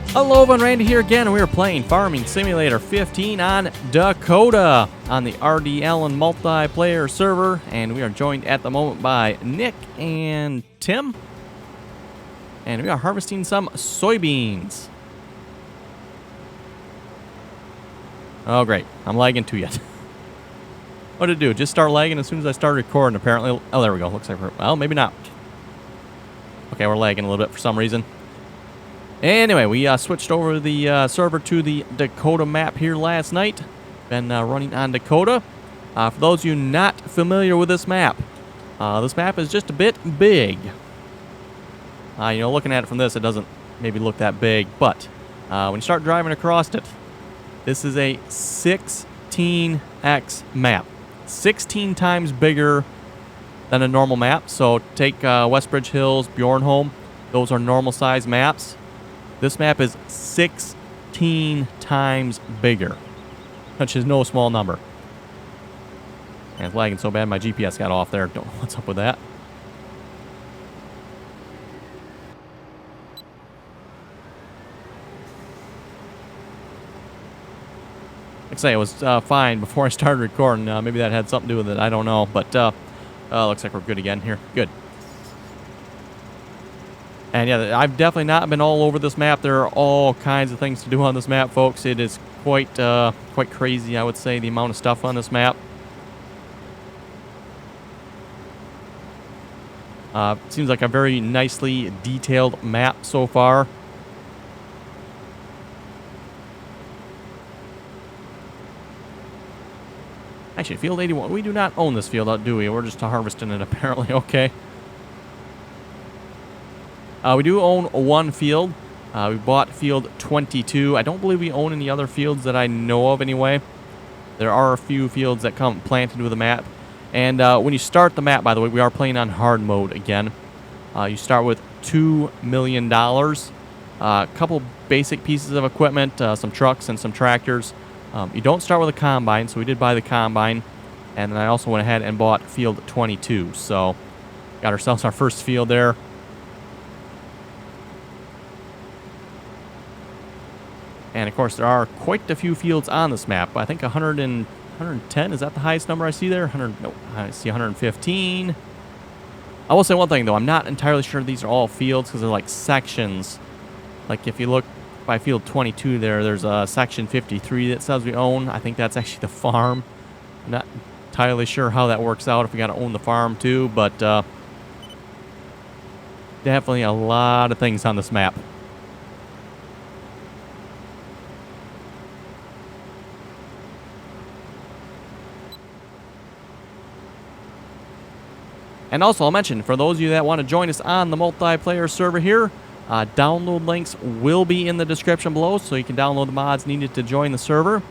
Hello everyone, Randy here again, and we are playing Farming Simulator 15 on Dakota on the RDAllen multiplayer server, and we are joined at the moment by Nick and Tim, and we are harvesting some soybeans. Oh great, I'm lagging too yet. What did it do? Just start lagging as soon as I started recording apparently. Oh, there we go. Looks like we're, well, maybe not. Okay, we're lagging a little bit for some reason. Anyway, we switched over the server to the Dakota Map here last night. Been running on Dakota. For those of you not familiar with this map is just a bit big. You know, looking at it from this, it doesn't maybe look that big, but when you start driving across it, this is a 16x map. 16 times bigger than a normal map. So take Westbridge Hills, Bjornholm. Those are normal size maps. This map is 16 times bigger, which is no small number. And it's lagging so bad my GPS got off there. Don't know what's up with that. Like I say, it was fine before I started recording. Maybe that had something to do with it. I don't know. But looks like we're good again here. Good. And yeah, I've definitely not been all over this map. There are all kinds of things to do on this map, folks. It is quite crazy, I would say, the amount of stuff on this map. Seems like a very nicely detailed map so far. Actually, Field 81, we do not own this field, do we? We're just harvesting it, apparently. Okay. We do own one field. We bought field 22. I don't believe we own any other fields that I know of anyway. There are a few fields that come planted with the map. And when you start the map, by the way, we are playing on hard mode again. You start with $2 million. A couple basic pieces of equipment, some trucks and some tractors. You don't start with a combine, so we did buy the combine. And then I also went ahead and bought field 22. So got ourselves our first field there. And, of course, there are quite a few fields on this map. I think 110, is that the highest number I see there? 100, no, I see 115. I will say one thing, though. I'm not entirely sure these are all fields because they're like sections. Like, if you look by field 22 there, there's a section 53 that says we own. I think that's actually the farm. I'm not entirely sure how that works out if we got to own the farm, too. But definitely a lot of things on this map. And also, I'll mention, for those of you that want to join us on the multiplayer server here, download links will be in the description below, so you can download the mods needed to join the server.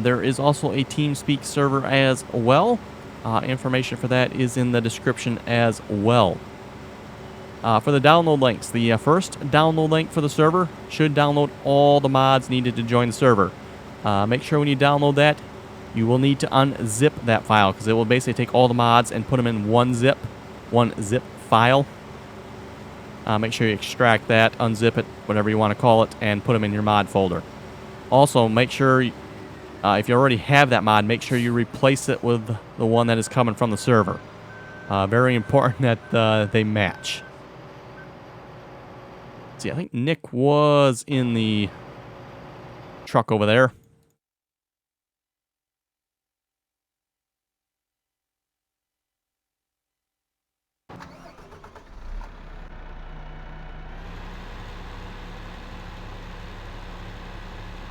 There is also a TeamSpeak server as well. Information for that is in the description as well. For the download links, the first download link for the server should download all the mods needed to join the server. Make sure when you download that, you will need to unzip that file because it will basically take all the mods and put them in one zip file. Make sure you extract that, unzip it, whatever you want to call it, and put them in your mod folder. Also, make sure, if you already have that mod, make sure you replace it with the one that is coming from the server. Very important that they match. See, I think Nick was in the truck over there.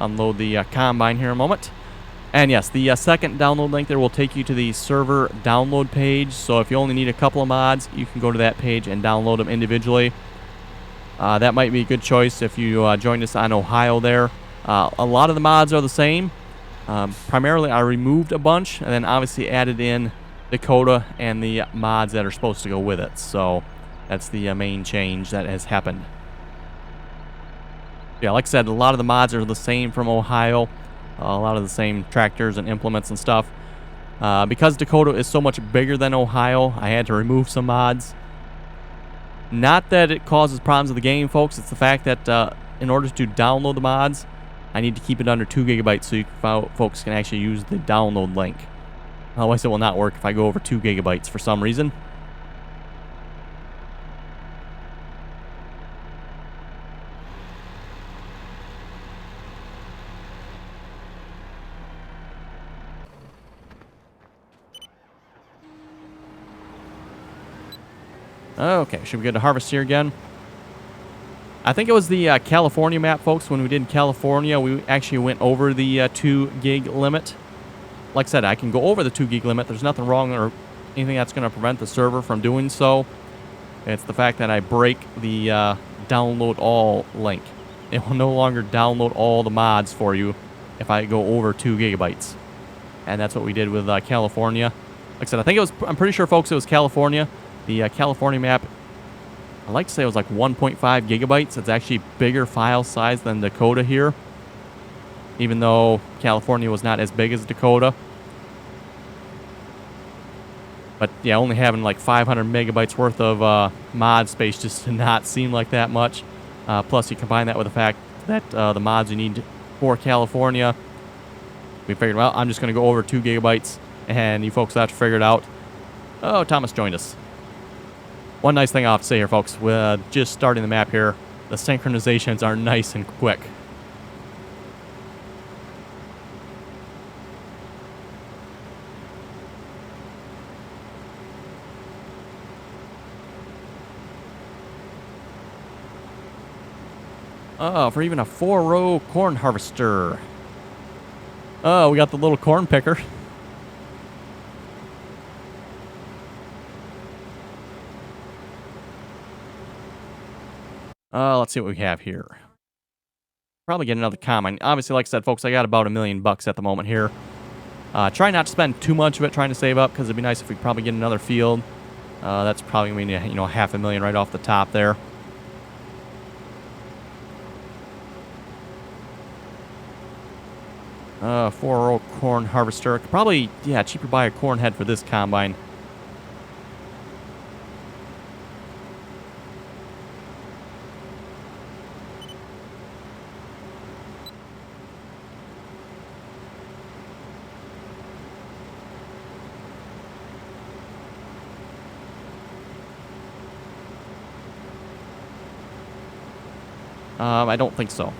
Unload the combine here in a moment. And yes, the second download link there will take you to the server download page. So if you only need a couple of mods, you can go to that page and download them individually. That might be a good choice if you joined us on Ohio there. A lot of the mods are the same. Primarily, I removed a bunch and then obviously added in Dakota and the mods that are supposed to go with it. So that's the main change that has happened. Yeah, like I said, a lot of the mods are the same from Ohio. a lot of the same tractors and implements and stuff. Because Dakota is so much bigger than Ohio, I had to remove some mods. Not that it causes problems with the game, folks. It's the fact that in order to download the mods, I need to keep it under 2 gigabytes so you folks can actually use the download link. Otherwise, it will not work if I go over 2 gigabytes for some reason. Okay, should we go to harvest here again? I think it was the California map, folks. When we did California, we actually went over the 2 gig limit. Like I said, I can go over the 2 gig limit. There's nothing wrong or anything that's going to prevent the server from doing so. It's the fact that I break the download all link. It will no longer download all the mods for you if I go over 2 gigabytes. And that's what we did with California. Like I said, I'm pretty sure, folks, it was California. The California map, I like to say it was like 1.5 gigabytes. It's actually bigger file size than Dakota here, even though California was not as big as Dakota. But yeah, only having like 500 megabytes worth of mod space just did not seem like that much. Plus, you combine that with the fact that the mods you need for California, we figured, well, I'm just going to go over 2 gigabytes, and you folks have to figure it out. Oh, Thomas joined us. One nice thing I'll have to say here, folks, with just starting the map here, the synchronizations are nice and quick. Oh, for even a 4-row corn harvester. Oh, we got the little corn picker. Let's see what we have here. Probably get another combine. Obviously, like I said, folks, I got about $1 million at the moment here. Try not to spend too much of it, trying to save up, because it'd be nice if we could probably get another field. That's probably going to be, $500,000 right off the top there. Four-row corn harvester. Could probably, cheaper buy a corn head for this combine. I don't think so.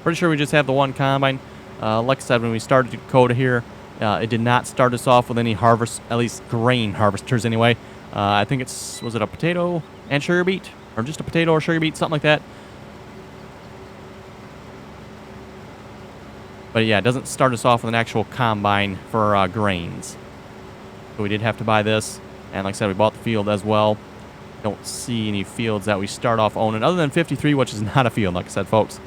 Pretty sure we just have the one combine. Like I said, when we started Dakota here, it did not start us off with any harvest, at least grain harvesters anyway. I think was it a potato and sugar beet? Or just a potato or sugar beet, something like that. But yeah, it doesn't start us off with an actual combine for grains. So we did have to buy this. And like I said, we bought the field as well. Don't see any fields that we start off owning, other than 53, which is not a field, like I said, folks.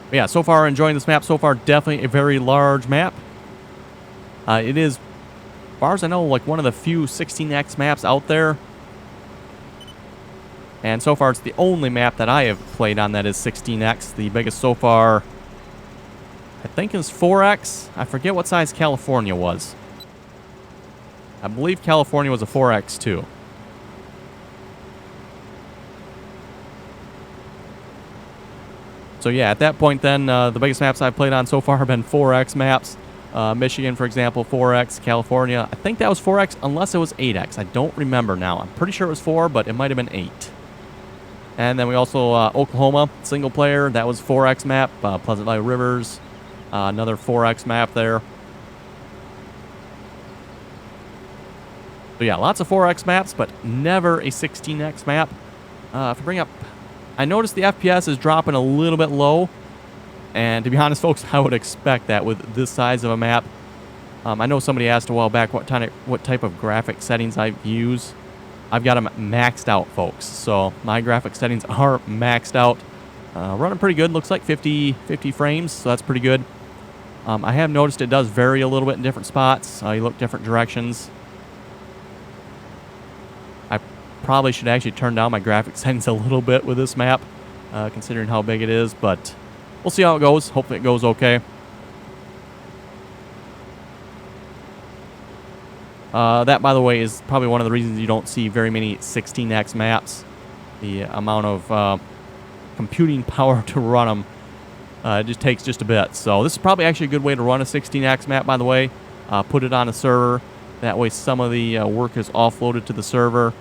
But yeah, so far enjoying this map. So far, definitely a very large map. It is, as far as I know, like one of the few 16x maps out there. And so far, it's the only map that I have played on that is 16x. The biggest so far, I think, is 4x. I forget what size California was. I believe California was a 4x too. So yeah, at that point then, the biggest maps I've played on so far have been 4x maps. Michigan, for example, 4x. California, I think that was 4x, unless it was 8x. I don't remember now. I'm pretty sure it was 4, but it might have been 8. And then we also, Oklahoma, single player, that was 4x map. Pleasant Valley Rivers, another 4x map there. So yeah, lots of 4x maps, but never a 16x map. If I bring up, I noticed the FPS is dropping a little bit low. And to be honest, folks, I would expect that with this size of a map. I know somebody asked a while back what type of graphic settings I use. I've got them maxed out, folks. So my graphic settings are maxed out. Running pretty good. Looks like 50 frames, so that's pretty good. I have noticed it does vary a little bit in different spots. You look different directions. I probably should actually turn down my graphics settings a little bit with this map, considering how big it is, but we'll see how it goes. Hopefully it goes okay. That, by the way, is probably one of the reasons you don't see very many 16x maps. The amount of computing power to run them just takes just a bit. So this is probably actually a good way to run a 16x map, by the way. Put it on a server. That way some of the work is offloaded to the server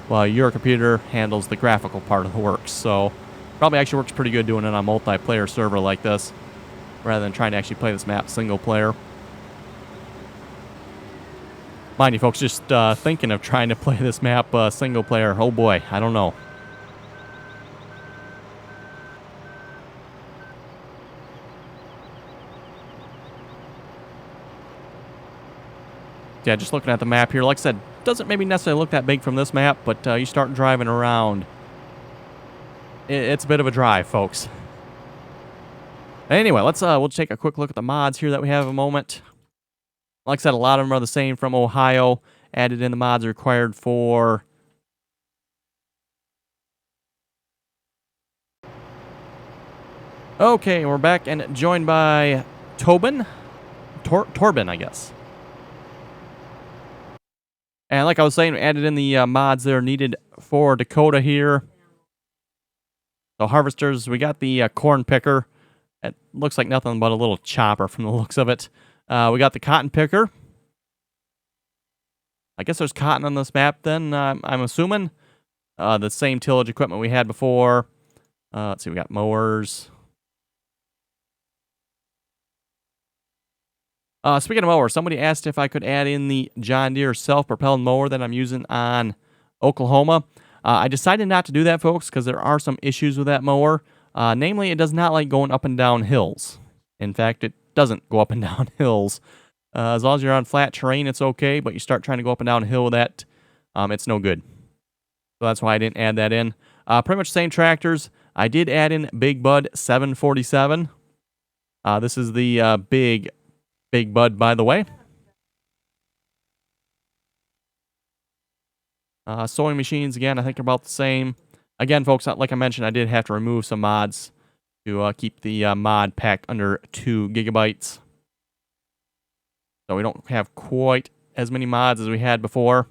while your computer handles the graphical part of the work. So probably actually works pretty good doing it on a multiplayer server like this rather than trying to actually play this map single player. Mind you, folks, just thinking of trying to play this map single player. Oh boy, I don't know. Yeah, just looking at the map here, like I said, doesn't maybe necessarily look that big from this map, but you start driving around, it's a bit of a drive, folks. Anyway, we'll take a quick look at the mods here that we have a moment. Like I said, a lot of them are the same from Ohio. Added in the mods required for... Okay, we're back and joined by Torben, I guess. And like I was saying, we added in the mods that are needed for Dakota here. So harvesters, we got the corn picker. It looks like nothing but a little chopper from the looks of it. We got the cotton picker. I guess there's cotton on this map then, I'm assuming. The same tillage equipment we had before. Let's see, we got mowers. Speaking of mowers, somebody asked if I could add in the John Deere self-propelled mower that I'm using on Oklahoma. I decided not to do that, folks, because there are some issues with that mower. Namely, it does not like going up and down hills. In fact, it doesn't go up and down hills. As long as you're on flat terrain, it's okay, but you start trying to go up and down a hill with that, it's no good. So that's why I didn't add that in. Pretty much same tractors. I did add in Big Bud 747. This is the Big Bud, by the way. Sewing machines, again, I think are about the same. Again, folks, like I mentioned, I did have to remove some mods to keep the mod pack under 2 gigabytes. So we don't have quite as many mods as we had before.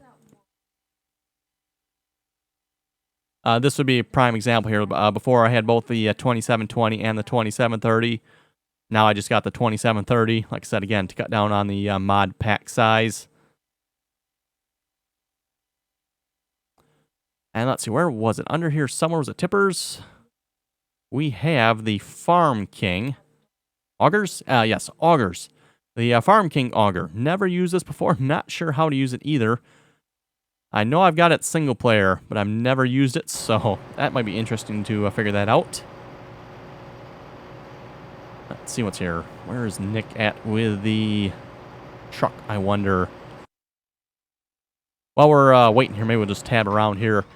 This would be a prime example here. Before I had both the 2720 and the 2730. Now I just got the 2730, like I said again, to cut down on the mod pack size. And let's see, where was it? Under here somewhere was it tippers. We have the Farm King. Augers? Yes, augers. The Farm King auger. Never used this before. Not sure how to use it either. I know I've got it single player, but I've never used it, so that might be interesting to figure that out. Let's see what's here. Where is Nick at with the truck, I wonder? While we're waiting here, maybe we'll just tab around here.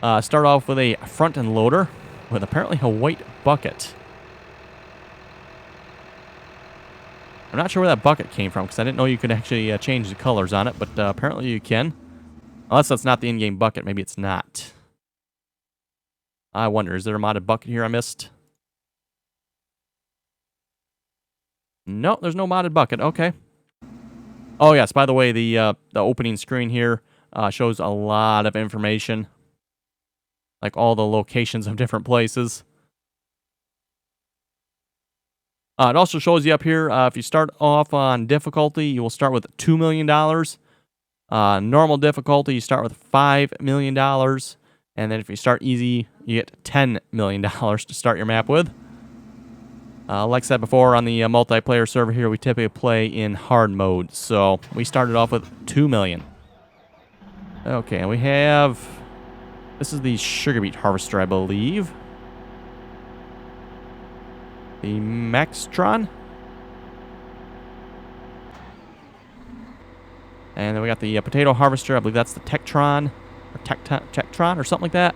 Start off with a front end loader with apparently a white bucket. I'm not sure where that bucket came from because I didn't know you could actually change the colors on it, but apparently you can. Unless that's not the in-game bucket, maybe it's not. I wonder, is there a modded bucket here I missed? No, there's no modded bucket. Okay. Oh, yes, by the way, the opening screen here shows a lot of information. Like all the locations of different places. It also shows you up here, if you start off on difficulty, you will start with $2 million. Normal difficulty, you start with $5 million. And then if you start easy, you get $10 million to start your map with. Like I said before, on the multiplayer server here, we typically play in hard mode. So we started off with $2 million. Okay, and we have... This is the sugar beet harvester, I believe. The Maxtron. And then we got the potato harvester. I believe that's the Tektron. Or Tektron or something like that.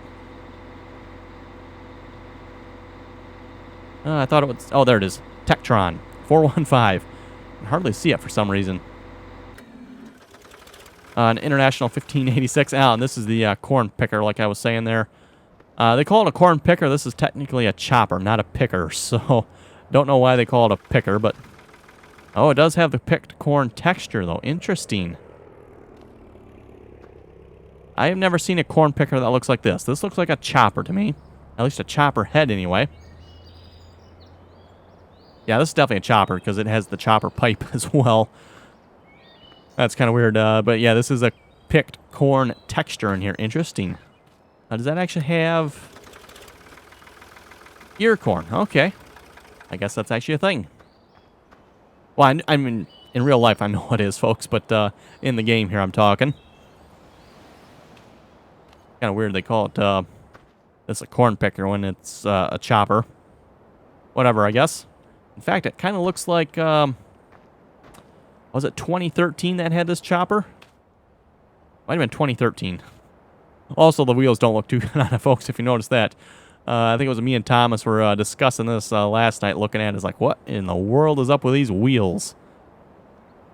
I thought it was... Oh, there it is. Tektron 415. I can hardly see it for some reason. An International 1586. And this is the corn picker, like I was saying there. They call it a corn picker. This is technically a chopper, not a picker. So, don't know why they call it a picker, but... Oh, it does have the picked corn texture, though. Interesting. I have never seen a corn picker that looks like this. This looks like a chopper to me. At least a chopper head, anyway. Yeah, this is definitely a chopper, because it has the chopper pipe as well. That's kind of weird. But yeah, this is a picked corn texture in here. Interesting. Does that actually have... ear corn? Okay. I guess that's actually a thing. Well, I mean, in real life, I know what it is, folks, but in the game here, I'm talking. Kind of weird they call it this a corn picker when it's a chopper. Whatever, I guess. In fact, it kind of looks like, was it 2013 that had this chopper? Might have been 2013. Also, the wheels don't look too good on it, folks, if you notice that. I think it was me and Thomas were discussing this last night, looking at it. It's like, what in the world is up with these wheels?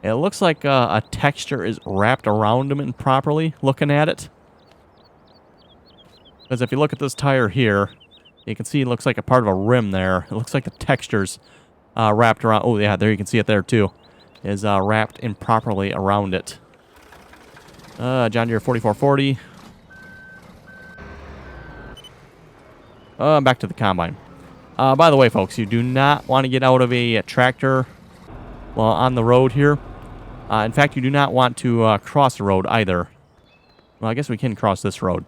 It looks like a texture is wrapped around them improperly, looking at it. Because if you look at this tire here, you can see it looks like a part of a rim there. It looks like the texture's wrapped around... Oh, yeah, there you can see it there, too. Is wrapped improperly around it. John Deere 4440. Back to the combine. By the way, folks, you do not want to get out of a tractor while on the road here. In fact, you do not want to cross the road either. Well, I guess we can cross this road.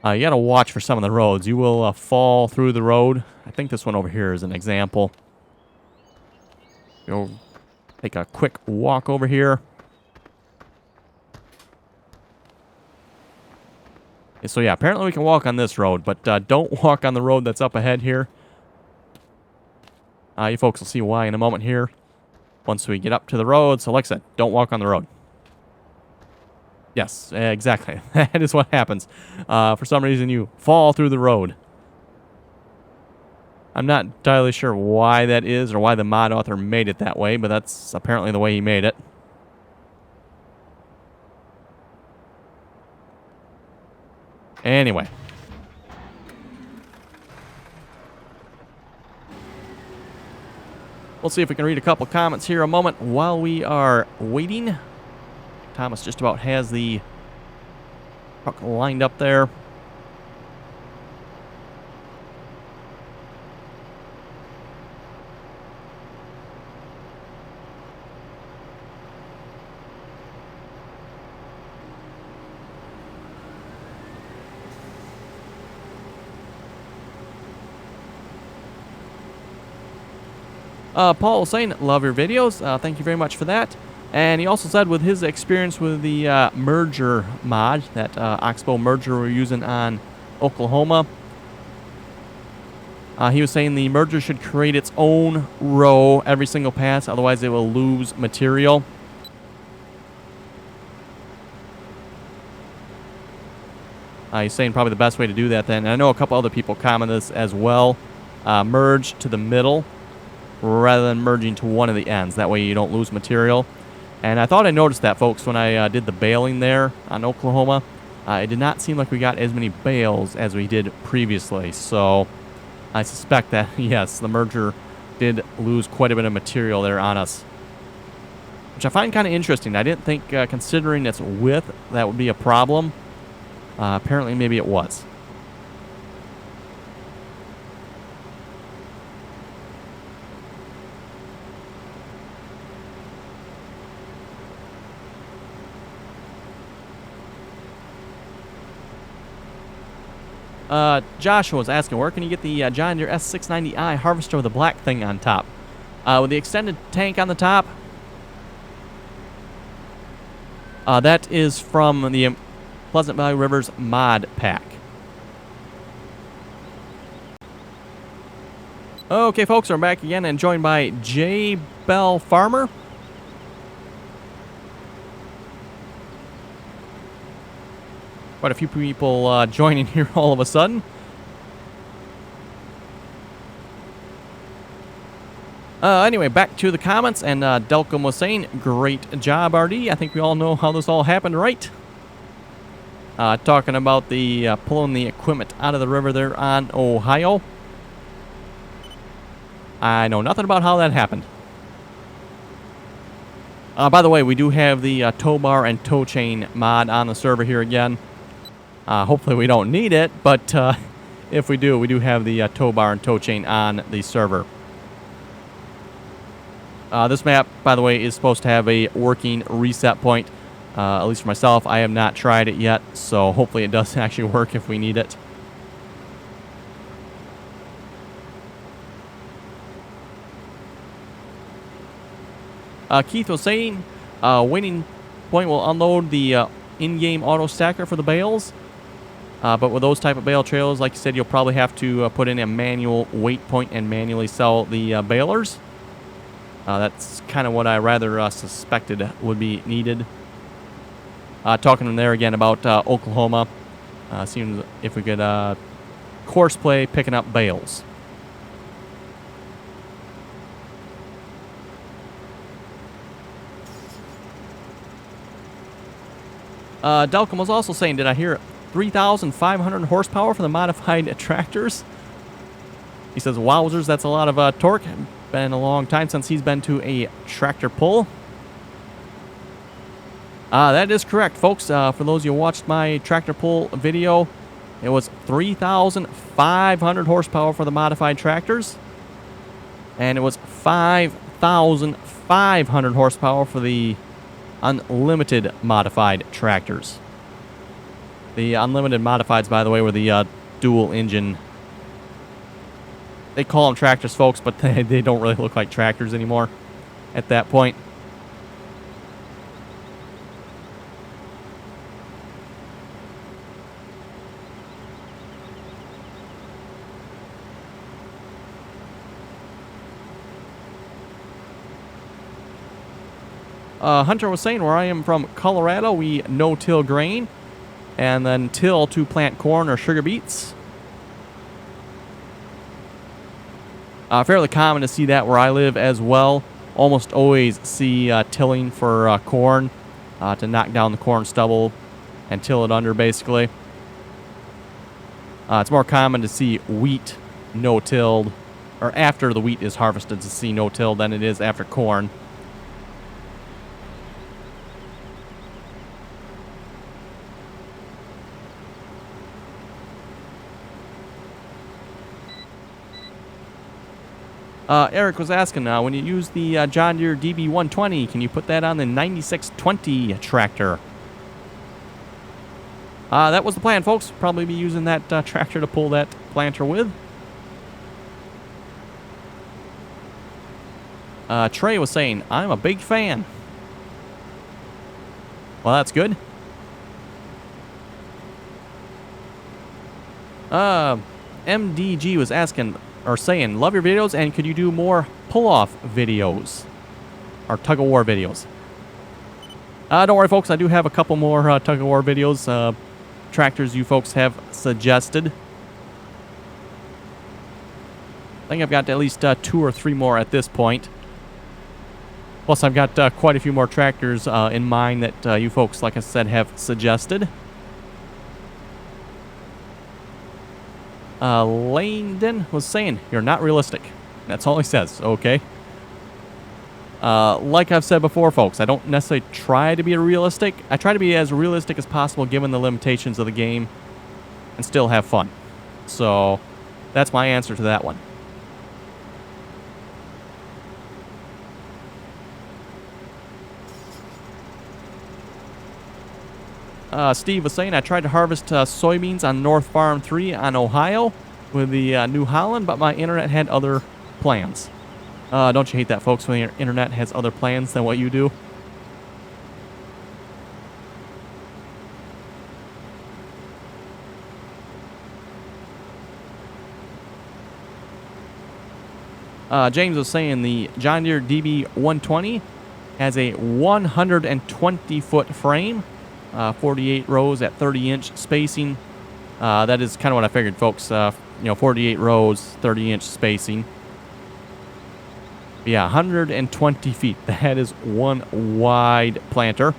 You got to watch for some of the roads. You will fall through the road. I think this one over here is an example. Go take a quick walk over here. So yeah, apparently we can walk on this road, but don't walk on the road that's up ahead here. You folks will see why in a moment here. Once we get up to the road, so like I said, don't walk on the road. Yes, exactly. That is what happens. For some reason, you fall through the road. I'm not entirely sure why that is or why the mod author made it that way, but that's apparently the way he made it. Anyway. We'll see if we can read a couple comments here a moment while we are waiting. Thomas just about has the truck lined up there. Paul was saying, love your videos. Thank you very much for that. And he also said with his experience with the merger mod, that Oxbow merger we're using on Oklahoma, he was saying the merger should create its own row every single pass, otherwise it will lose material. He's saying probably the best way to do that then, and I know a couple other people commented this as well, merge to the middle rather than merging to one of the ends. That way you don't lose material. And I thought I noticed that, folks, when I did the baling there on Oklahoma. It did not seem like we got as many bales as we did previously. So I suspect that, yes, the merger did lose quite a bit of material there on us. Which I find kind of interesting. I didn't think, considering its width, that would be a problem. Apparently, maybe it was. Joshua was asking, where can you get the John Deere S690i harvester with the black thing on top? With the extended tank on the top, that is from the Pleasant Valley Rivers mod pack. Okay, folks, we're back again and joined by RDAllen Farmer. Quite a few people joining here all of a sudden. Anyway, back to the comments, and Delcom was saying, great job, RD. I think we all know how this all happened, right? Talking about the pulling the equipment out of the river there on Ohio. I know nothing about how that happened. By the way, we do have the tow bar and tow chain mod on the server here again. Hopefully we don't need it, but if we do have the tow bar and tow chain on the server. This map, by the way, is supposed to have a working reset point. At least for myself, I have not tried it yet, so hopefully it does actually work if we need it. Keith was saying, waiting point will unload the in-game auto stacker for the bales. But with those type of bale trailers, like you said, you'll probably have to put in a manual weight point and manually sell the balers. That's kind of what I rather suspected would be needed. Talking to them there again about Oklahoma, seeing if we could course play picking up bales. Delcom was also saying, did I hear 3,500 horsepower for the modified tractors? He says, wowzers, that's a lot of torque. Been a long time since he's been to a tractor pull. That is correct, folks. For those of you who watched my tractor pull video, it was 3,500 horsepower for the modified tractors. And it was 5,500 horsepower for the unlimited modified tractors. The unlimited modifieds, by the way, were the dual engine. They call them tractors, folks, but they don't really look like tractors anymore at that point. Hunter was saying, where I am from Colorado, we no-till grain and then till to plant corn or sugar beets. Fairly common to see that where I live as well. Almost always see tilling for corn to knock down the corn stubble and till it under, basically. It's more common to see wheat no-tilled, or after the wheat is harvested, to see no-tilled than it is after corn. Eric was asking, when you use the John Deere DB120, can you put that on the 9620 tractor? That was the plan, folks. Probably be using that tractor to pull that planter with. Trey was saying, I'm a big fan. Well, that's good. MDG was asking, or saying, love your videos, and could you do more pull-off videos? Or tug-of-war videos? Don't worry, folks. I do have a couple more tug-of-war videos. Tractors you folks have suggested. I think I've got at least 2 or 3 more at this point. Plus, I've got quite a few more tractors in mind that you folks, like I said, have suggested. Langdon was saying, you're not realistic. That's all he says, okay? Like I've said before, folks, I don't necessarily try to be realistic. I try to be as realistic as possible given the limitations of the game and still have fun. So, that's my answer to that one. Steve was saying, I tried to harvest soybeans on North Farm 3 on Ohio with the New Holland, but my internet had other plans. Don't you hate that, folks, when your internet has other plans than what you do? James was saying the John Deere DB120 has a 120-foot frame. 48 rows at 30-inch spacing. That is kind of what I figured, folks. 48 rows, 30-inch spacing. Yeah, 120 feet. That is one wide planter.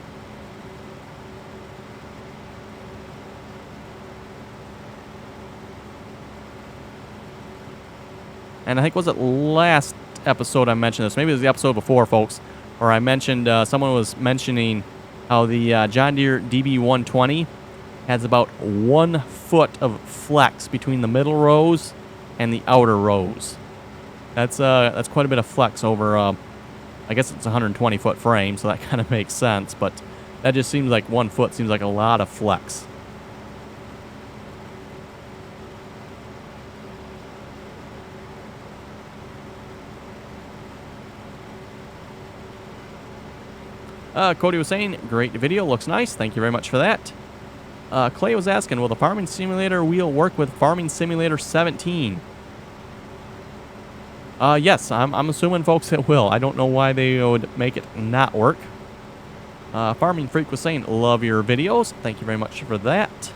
And I think, was it last episode I mentioned this? Maybe it was the episode before, folks, where I mentioned, someone was mentioning how the John Deere DB120 has about 1 foot of flex between the middle rows and the outer rows. That's quite a bit of flex over, I guess it's a 120-foot frame, so that kind of makes sense, but that just seems like 1 foot seems like a lot of flex. Cody was saying, great video, looks nice. Thank you very much for that. Clay was asking, will the Farming Simulator wheel work with Farming Simulator 17? Yes, I'm assuming, folks, it will. I don't know why they would make it not work. Farming Freak was saying, love your videos. Thank you very much for that.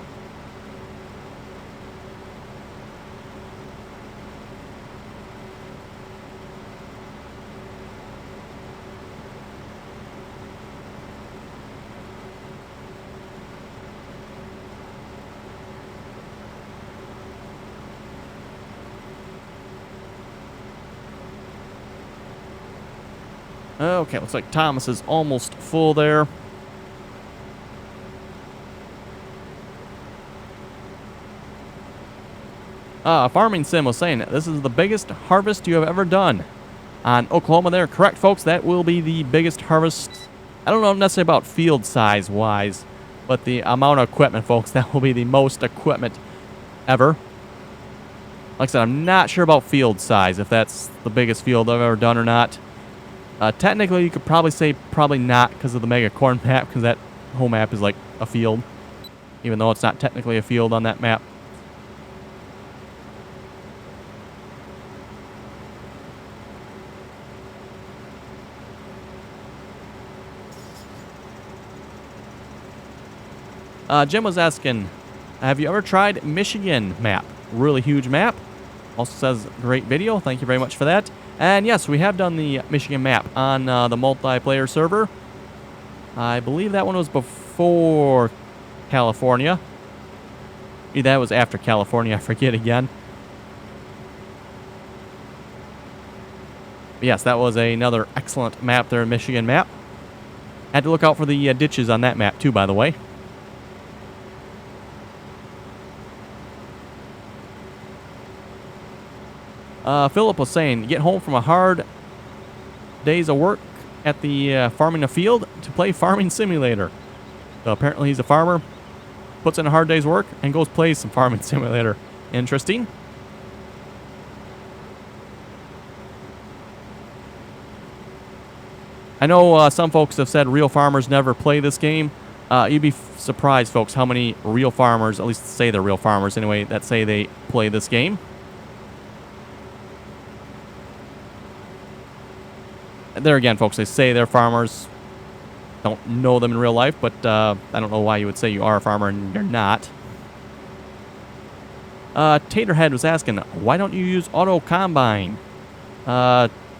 Okay, looks like Thomas is almost full there. Farming Sim was saying, this is the biggest harvest you have ever done on Oklahoma there. Correct, folks, that will be the biggest harvest. I don't know necessarily about field size wise, but the amount of equipment, folks, that will be the most equipment ever. Like I said, I'm not sure about field size, if that's the biggest field I've ever done or not. Technically, you could probably say probably not because of the mega corn map, because that whole map is like a field, even though it's not technically a field on that map. Jim was asking, have you ever tried Michigan map? Really huge map. Also says, great video. Thank you very much for that. And yes, we have done the Michigan map on the multiplayer server. I believe that one was before California. Maybe that was after California. I forget again. But yes, that was another excellent map there, Michigan map. Had to look out for the ditches on that map too, by the way. Philip was saying, get home from a hard days of work at the farming a field to play Farming Simulator. So apparently he's a farmer, puts in a hard day's work, and goes play some Farming Simulator. Interesting. I know some folks have said real farmers never play this game. You'd be surprised, folks, how many real farmers, at least say they're real farmers anyway, that say they play this game. There again, folks, they say they're farmers. Don't know them in real life, but I don't know why you would say you are a farmer and you're not. Taterhead was asking, why don't you use auto combine?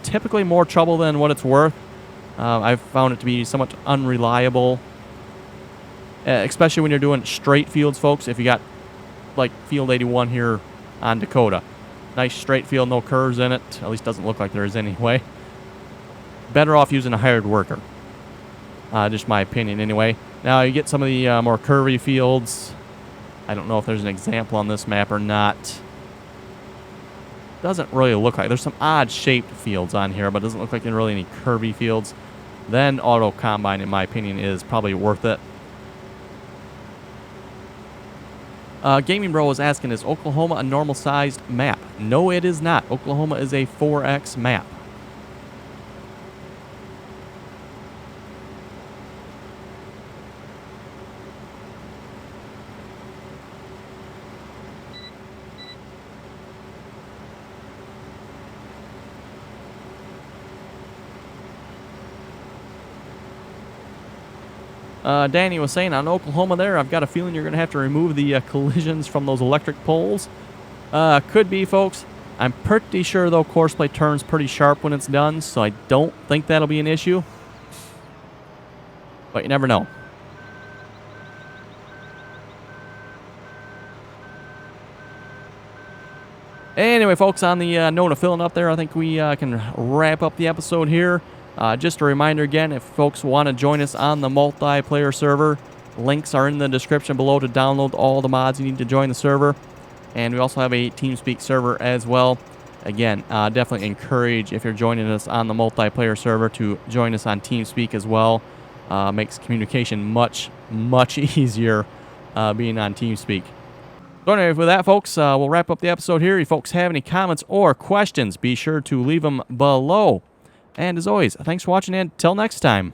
Typically more trouble than what it's worth. I've found it to be somewhat unreliable, especially when you're doing straight fields, folks. If you got like field 81 here on Dakota, nice straight field, no curves in it. At least doesn't look like there is anyway. Better off using a hired worker. Just my opinion anyway. Now you get some of the more curvy fields. I don't know if there's an example on this map or not. Doesn't really look like. There's some odd shaped fields on here, but it doesn't look like really any curvy fields. Then auto combine, in my opinion, is probably worth it. Gaming Bro was asking, is Oklahoma a normal sized map? No, it is not. Oklahoma is a 4X map. Danny was saying, on Oklahoma there, I've got a feeling you're going to have to remove the collisions from those electric poles. Could be, folks. I'm pretty sure, though, Courseplay turns pretty sharp when it's done, so I don't think that'll be an issue. But you never know. Anyway, folks, on the note of filling up there, I think we can wrap up the episode here. Just a reminder again, if folks want to join us on the multiplayer server, links are in the description below to download all the mods you need to join the server. And we also have a TeamSpeak server as well. Again, definitely encourage, if you're joining us on the multiplayer server, to join us on TeamSpeak as well. Makes communication much, much easier being on TeamSpeak. So anyway, with that, folks, we'll wrap up the episode here. If you folks have any comments or questions, be sure to leave them below. And as always, thanks for watching, and until next time.